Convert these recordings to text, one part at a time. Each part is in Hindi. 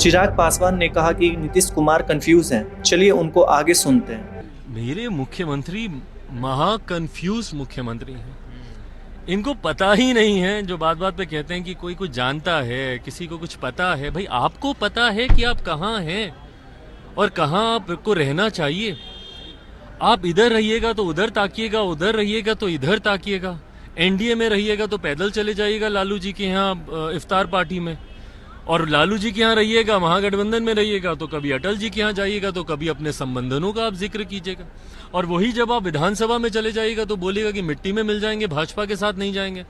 चिराग पासवान ने कहा कि नीतीश कुमार कंफ्यूज हैं। चलिए उनको आगे सुनते हैं। मेरे मुख्यमंत्री महा कंफ्यूज मुख्यमंत्री हैं। इनको पता ही नहीं है, जो बात बात पे कहते हैं कि कोई कुछ जानता है, किसी को कुछ पता है। भाई आपको पता है कि आप कहाँ हैं और कहाँ आपको रहना चाहिए। आप इधर रहिएगा तो उधर ताकिएगा, उधर रहिएगा तो इधर ताकिएगा। एनडीए में रहिएगा तो पैदल चले जाइएगा लालू जी के यहाँ इफ्तार पार्टी में, और लालू जी के यहाँ रहिएगा, महागठबंधन में रहिएगा तो कभी अटल जी के यहाँ जाइएगा तो कभी अपने संबंधनों का आप जिक्र कीजिएगा। और वही जब आप विधानसभा में चले जाइएगा तो बोलिएगा कि मिट्टी में मिल जाएंगे, भाजपा के साथ नहीं जाएंगे।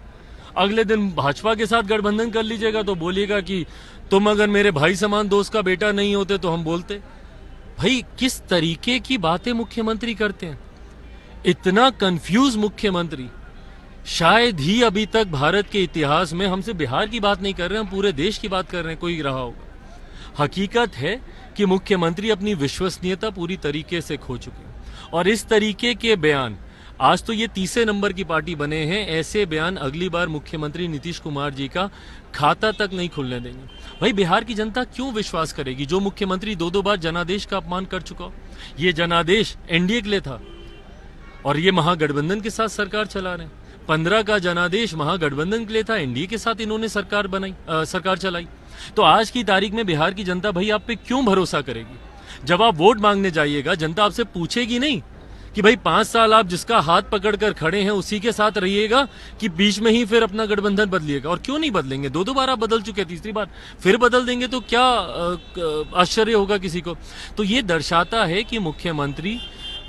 अगले दिन भाजपा के साथ गठबंधन कर लीजिएगा तो बोलिएगा कि तुम अगर मेरे भाई समान दोस्त का बेटा नहीं होते तो हम बोलते। भाई किस तरीके की बातें मुख्यमंत्री करते हैं। इतना कंफ्यूज मुख्यमंत्री शायद ही अभी तक भारत के इतिहास में, हमसे बिहार की बात नहीं कर रहे हैं, हम पूरे देश की बात कर रहे हैं, कोई रहा होगा। हकीकत है कि मुख्यमंत्री अपनी विश्वसनीयता पूरी तरीके से खो चुके हैं। और इस तरीके के बयान, आज तो ये तीसरे नंबर की पार्टी बने हैं, ऐसे बयान अगली बार मुख्यमंत्री नीतीश कुमार जी का खाता तक नहीं खुलने देंगे। भाई बिहार की जनता क्यों विश्वास करेगी जो मुख्यमंत्री दो बार जनादेश का अपमान कर चुका हो। ये जनादेश एनडीए के लिए था और ये महागठबंधन के साथ सरकार चला रहे हैं। 15 का जनादेश महागठबंधन के लिए था, एनडीए के साथ इन्होंने सरकार चलाई। तो आज की तारीख में बिहार की जनता भाई आप पे क्यों भरोसा करेगी। जब आप वोट मांगने जाइएगा, जनता आपसे पूछेगी नहीं कि भाई 5 साल आप जिसका हाथ पकड़कर खड़े हैं उसी के साथ रहिएगा कि बीच में ही फिर अपना गठबंधन बदलिएगा। और क्यों नहीं बदलेंगे, दो बार आप बदल चुके हैं, तीसरी बार फिर बदल देंगे तो क्या आश्चर्य होगा किसी को। तो ये दर्शाता है कि मुख्यमंत्री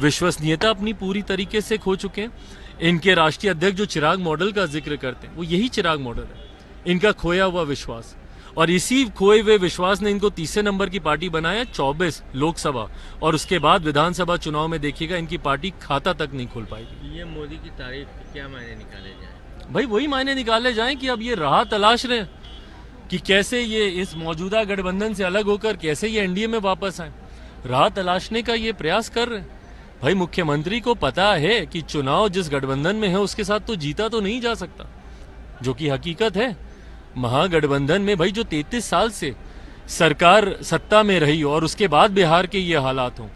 विश्वसनीयता अपनी पूरी तरीके से खो चुके हैं। इनके राष्ट्रीय अध्यक्ष जो चिराग मॉडल का जिक्र करते हैं, वो यही चिराग मॉडल है, इनका खोया हुआ विश्वास। और इसी खोए हुए विश्वास ने इनको तीसरे नंबर की पार्टी बनाया 24 लोकसभा, और उसके बाद विधानसभा चुनाव में देखिएगा इनकी पार्टी खाता तक नहीं खोल पाएगी। पीएम मोदी की तारीफ के क्या मायने निकाले जाए। भाई वही मायने निकाले जाएं कि अब ये राह तलाश रहे हैं कि कैसे ये इस मौजूदा गठबंधन से अलग होकर कैसे ये एनडीए में वापस आए। राह तलाशने का ये प्रयास कर रहे हैं। भाई मुख्यमंत्री को पता है कि चुनाव जिस गठबंधन में है उसके साथ तो जीता तो नहीं जा सकता, जो कि हकीकत है। महागठबंधन में भाई जो 33 साल से सरकार सत्ता में रही और उसके बाद बिहार के ये हालात हों,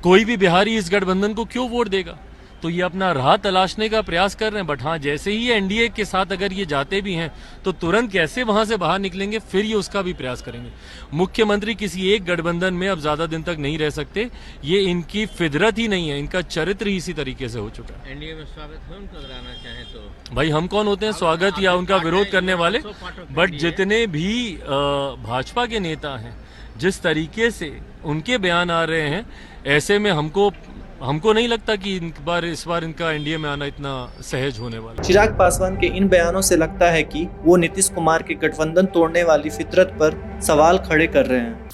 कोई भी बिहारी इस गठबंधन को क्यों वोट देगा। तो ये अपना राह तलाशने का प्रयास कर रहे हैं। बट हाँ, जैसे ही एनडीए के साथ अगर ये जाते भी हैं तो तुरंत कैसे वहां से बाहर निकलेंगे, फिर ये उसका भी प्रयास करेंगे। मुख्यमंत्री किसी एक गठबंधन में अब ज्यादा दिन तक नहीं रह सकते। ये इनकी फितरत ही नहीं है, इनका चरित्र ही इसी तरीके से हो चुका है। एनडीए में स्वागत है उनको, अगर आना चाहें तो। भाई हम कौन होते हैं स्वागत या उनका विरोध करने वाले। बट जितने भी भाजपा के नेता हैं, जिस तरीके से उनके बयान आ रहे हैं, ऐसे में हमको नहीं लगता कि इस बार इनका एनडीए में आना इतना सहज होने वाला। चिराग पासवान के इन बयानों से लगता है कि वो नीतीश कुमार के गठबंधन तोड़ने वाली फितरत पर सवाल खड़े कर रहे हैं।